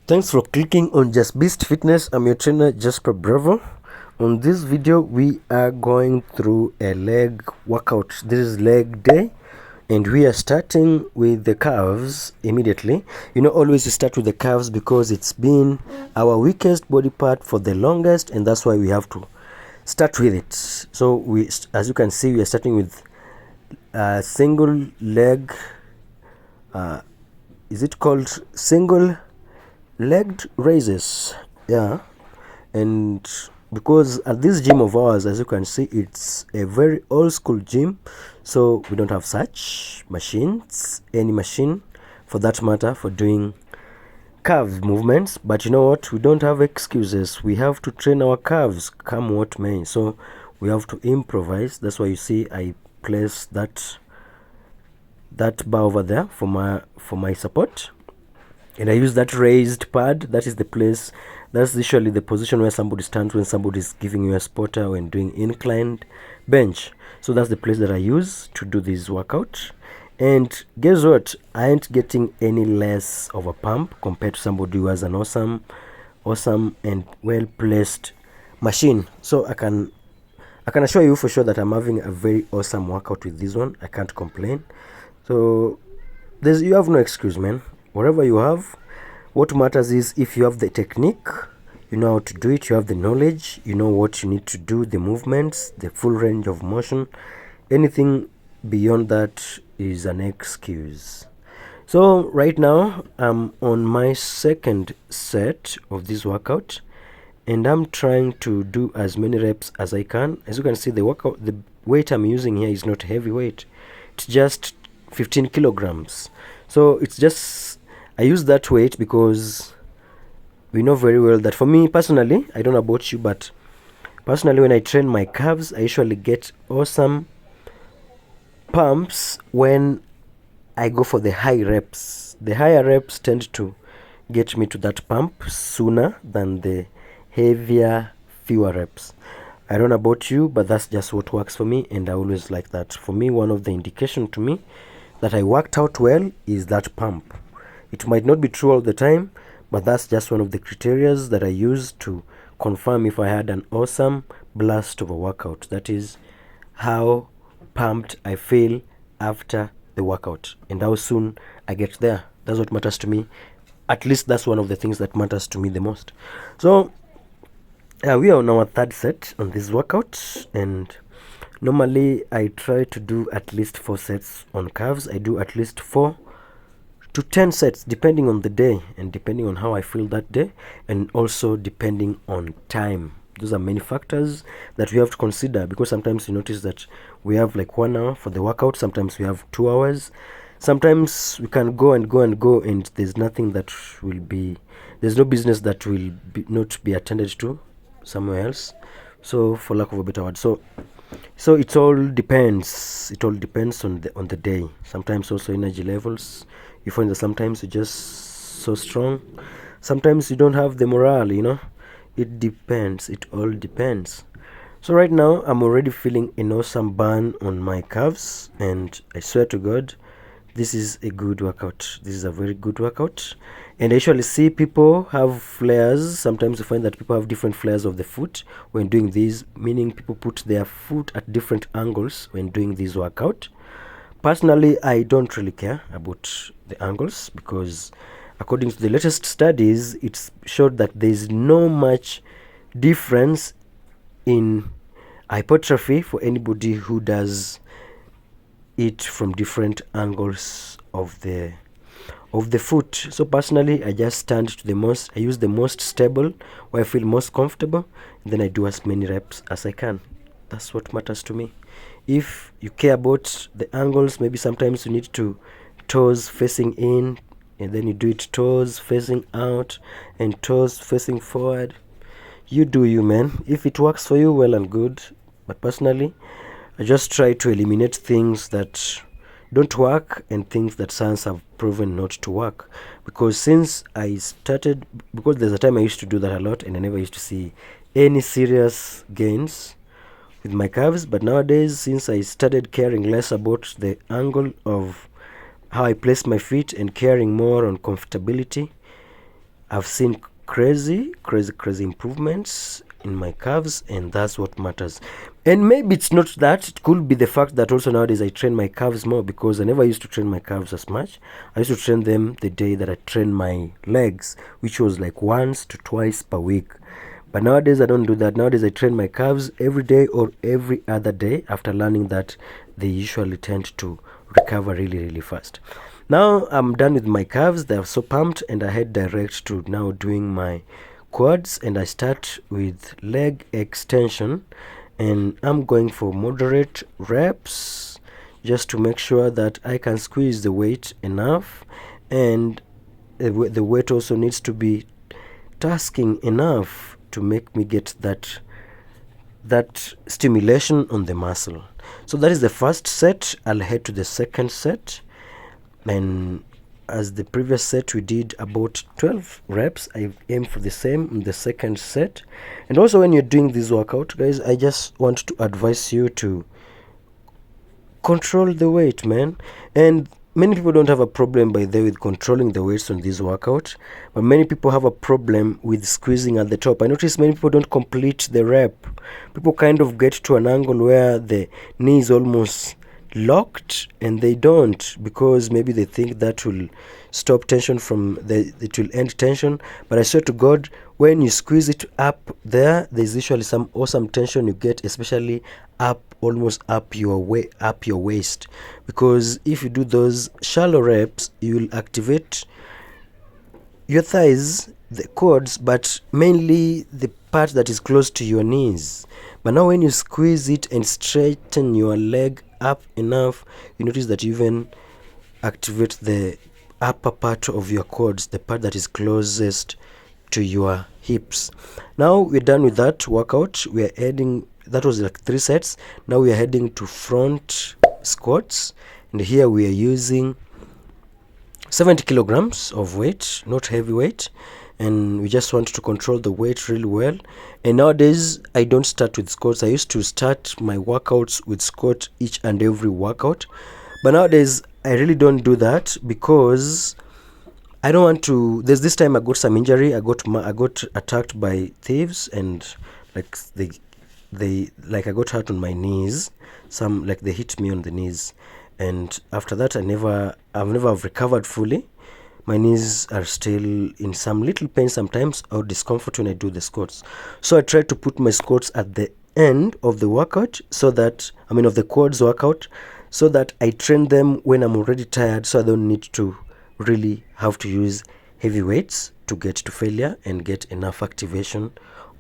Thanks for clicking on Just Beast Fitness. I'm your trainer Jasper Bravo. On this video we are going through a leg workout. This is leg day and we are starting with the calves immediately. Always we start with the calves because it's been our weakest body part for the longest, and that's why we have to start with it. So as you can see, we are starting with a single leg. Is it called single legged raises? Yeah. And because at this gym of ours, as you can see, it's a very old school gym, so we don't have such machines, any machine for that matter, for doing calf movements. But you know what, we don't have excuses. We have to train our calves come what may, so we have to improvise. That's why you see I place that bar over there for my support, and I use that raised pad. That is the place, that's usually the position where somebody stands when somebody is giving you a spotter when doing inclined bench. So that's the place that I use to do this workout. And guess what, I ain't getting any less of a pump compared to somebody who has an awesome and well placed machine. So I can assure you for sure that I'm having a very awesome workout with this one. I can't complain. So you have no excuse, man. Whatever you have, what matters is if you have the technique, you know how to do it, you have the knowledge, you know what you need to do, the movements, the full range of motion. Anything beyond that is an excuse. So right now I'm on my second set of this workout, and I'm trying to do as many reps as I can. As you can see, the weight I'm using here is not heavy weight. It's just 15 kilograms. So it's just, I use that weight because we know very well that for me personally, I don't know about you, but personally when I train my calves, I usually get awesome pumps when I go for the high reps. The higher reps tend to get me to that pump sooner than the heavier, fewer reps. I don't know about you, but that's just what works for me, and I always like that. For me, one of the indication to me that I worked out well is that pump. It might not be true all the time, but that's just one of the criteria that I use to confirm if I had an awesome blast of a workout. That is how pumped I feel after the workout and how soon I get there. That's what matters to me. At least that's one of the things that matters to me the most. So we are on our third set on this workout, and normally I try to do at least 4 sets on calves. I do at least 4 to 10 sets depending on the day and depending on how I feel that day, and also depending on time. Those are many factors that we have to consider, because sometimes you notice that we have like 1 hour for the workout, sometimes we have 2 hours, sometimes we can go and there's nothing that will be, there's no business that will not be attended to somewhere else, so for lack of a better word. So it all depends on the day. Sometimes also energy levels, you find that sometimes you're just so strong, sometimes you don't have the morale. It all depends. So right now I'm already feeling an awesome burn on my calves, and I swear to God, this is a good workout. This is a very good workout. And I usually see people have flares. Sometimes you find that people have different flares of the foot when doing this, meaning people put their foot at different angles when doing this workout. Personally, I don't really care about the angles, because according to the latest studies, it's showed that there's no much difference in hypertrophy for anybody who does it from different angles of the foot. So personally, I just stand to I use the most stable where I feel most comfortable, and then I do as many reps as I can. That's what matters to me. If you care about the angles, maybe sometimes you need to toes facing in, and then you do it toes facing out and toes facing forward. You do you, man. If it works for you, well and good. But personally, I just try to eliminate things that don't work and things that science have proven not to work. Because since I started, because there's a time I used to do that a lot and I never used to see any serious gains with my calves, but nowadays, since I started caring less about the angle of how I place my feet and caring more on comfortability, I've seen crazy improvements in my calves, and that's what matters. And maybe it's not that, it could be the fact that also nowadays I train my calves more, because I never used to train my calves as much. I used to train them the day that I train my legs, which was like once to twice per week. But nowadays I don't do that. Nowadays I train my calves every day or every other day, after learning that they usually tend to recover really fast. Now I'm done with my calves, they're so pumped, and I head direct to now doing my quads, and I start with leg extension, and I'm going for moderate reps just to make sure that I can squeeze the weight enough, and the weight also needs to be tasking enough to make me get that stimulation on the muscle. So that is the first set. I'll head to the second set, and as the previous set we did about 12 reps, I aim for the same in the second set. And also, when you're doing this workout, guys, I just want to advise you to control the weight, man. And many people don't have a problem, by the way, with controlling the weights on this workout, but many people have a problem with squeezing at the top. I notice many people don't complete the rep. People kind of get to an angle where the knee is almost locked, and they don't, because maybe they think that will stop tension it will end tension. But I swear to God, when you squeeze it up there's usually some awesome tension you get, especially almost up your waist, because if you do those shallow reps, you will activate your thighs, the quads, but mainly the part that is close to your knees. But now when you squeeze it and straighten your leg up enough, you notice that you even activate the upper part of your quads, the part that is closest to your hips. Now we're done with that workout. We are heading, that was like 3 sets. Now we are heading to front squats, and here we are using 70 kilograms of weight, not heavy weight, and we just want to control the weight really well. And nowadays I don't start with squats. I used to start my workouts with squat each and every workout, but nowadays I really don't do that, because I don't want to. There's this time I got some injury. I got attacked by thieves, and like I got hurt on my knees. They hit me on the knees, and after that I've never recovered fully. My knees are still in some little pain sometimes, or discomfort when I do the squats. So I try to put my squats at the end of the workout, of the quads workout, so that I train them when I'm already tired, so I don't need to really have to use heavy weights to get to failure and get enough activation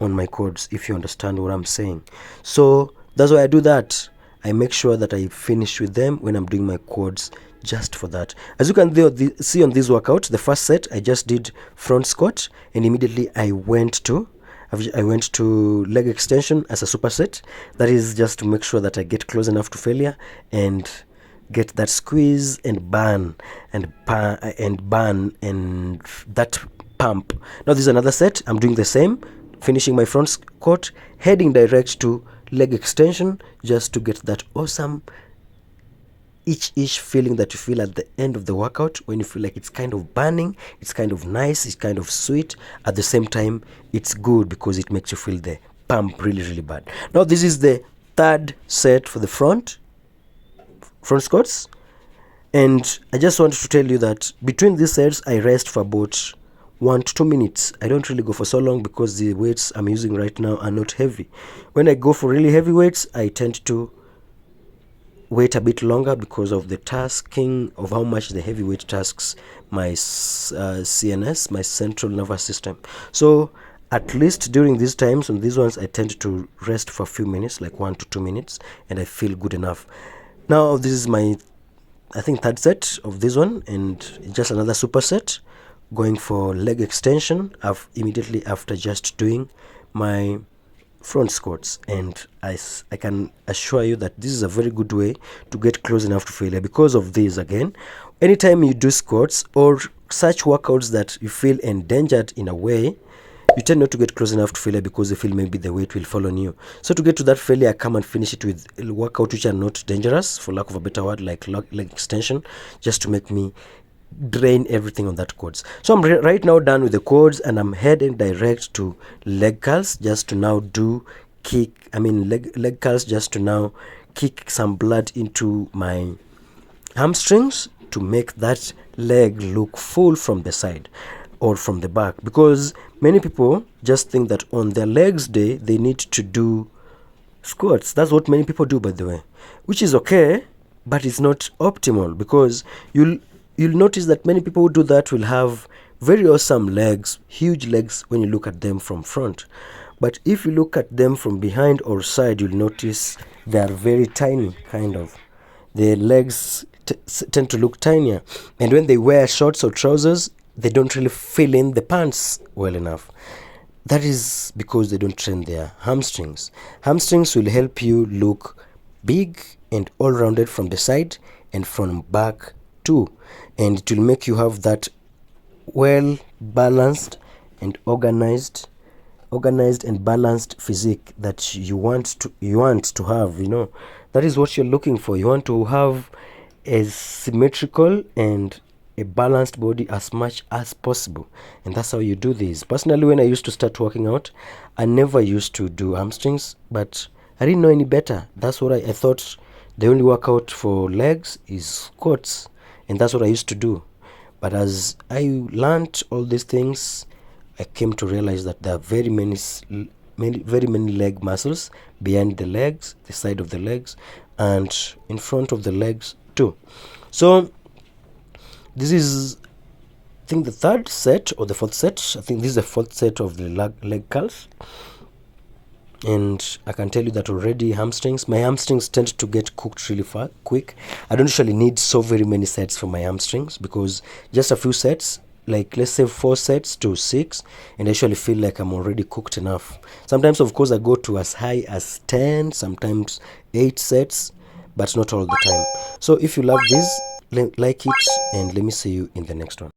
on my quads, if you understand what I'm saying. So that's why I do that. I make sure that I finish with them when I'm doing my quads, just for that. As you can see on this workout, the first set I just did front squat, and immediately I went to leg extension as a superset. That is just to make sure that I get close enough to failure and get that squeeze and burn and that pump. Now this is another set. I'm doing the same, finishing my front squat, heading direct to leg extension, just to get that awesome itch feeling that you feel at the end of the workout, when you feel like it's kind of burning, it's kind of nice, it's kind of sweet. At the same time, it's good because it makes you feel the pump really bad. Now this is the third set for the front squats, and I just wanted to tell you that between these sets I rest for about 1 to 2 minutes. I don't really go for so long, because the weights I'm using right now are not heavy. When I go for really heavy weights, I tend to wait a bit longer, because of the tasking of how much the heavy weight tasks my CNS, my central nervous system. So at least during these times, on these ones, I tend to rest for a few minutes, like 1 to 2 minutes, and I feel good enough. Now this is my, I think, third set of this one, and just another superset, going for leg extension immediately after just doing my front squats. And I can assure you that this is a very good way to get close enough to failure. Because of this, again, anytime you do squats or such workouts that you feel endangered in a way, you tend not to get close enough to failure, because you feel maybe the weight will fall on you. So to get to that failure, I come and finish it with workouts which are not dangerous, for lack of a better word, like leg extension, just to make me drain everything on that quads. So I'm right now done with the quads, and I'm heading direct to leg curls just to now do leg curls just to now kick some blood into my hamstrings to make that leg look full from the side or from the back, because many people just think that on their legs day they need to do squats. That's what many people do, by the way, which is okay, but it's not optimal, because you'll notice that many people who do that will have very awesome legs, huge legs when you look at them from front. But if you look at them from behind or side, you'll notice they are very tiny, kind of. Their legs tend to look tinier, and when they wear shorts or trousers, they don't really fill in the pants well enough. That is because they don't train their hamstrings. Hamstrings will help you look big and all-rounded from the side and from back too, and it will make you have that well balanced and organized and balanced physique that you want to have. That is what you're looking for. You want to have a symmetrical and a balanced body as much as possible, and that's how you do this. Personally, when I used to start working out, I never used to do hamstrings, but I didn't know any better. That's what I thought. The only workout for legs is squats, and that's what I used to do. But as I learned all these things, I came to realize that there are very many leg muscles behind the legs, the side of the legs, and in front of the legs too. So this is, I think, the third set or the fourth set. I think this is the fourth set of the leg curls. And I can tell you that already my hamstrings tend to get cooked really quick. I don't usually need so very many sets for my hamstrings, because just a few sets, like let's say 4 sets to 6, and I usually feel like I'm already cooked enough. Sometimes, of course, I go to as high as 10, sometimes 8 sets, but not all the time. So if you love this, like it, and let me see you in the next one.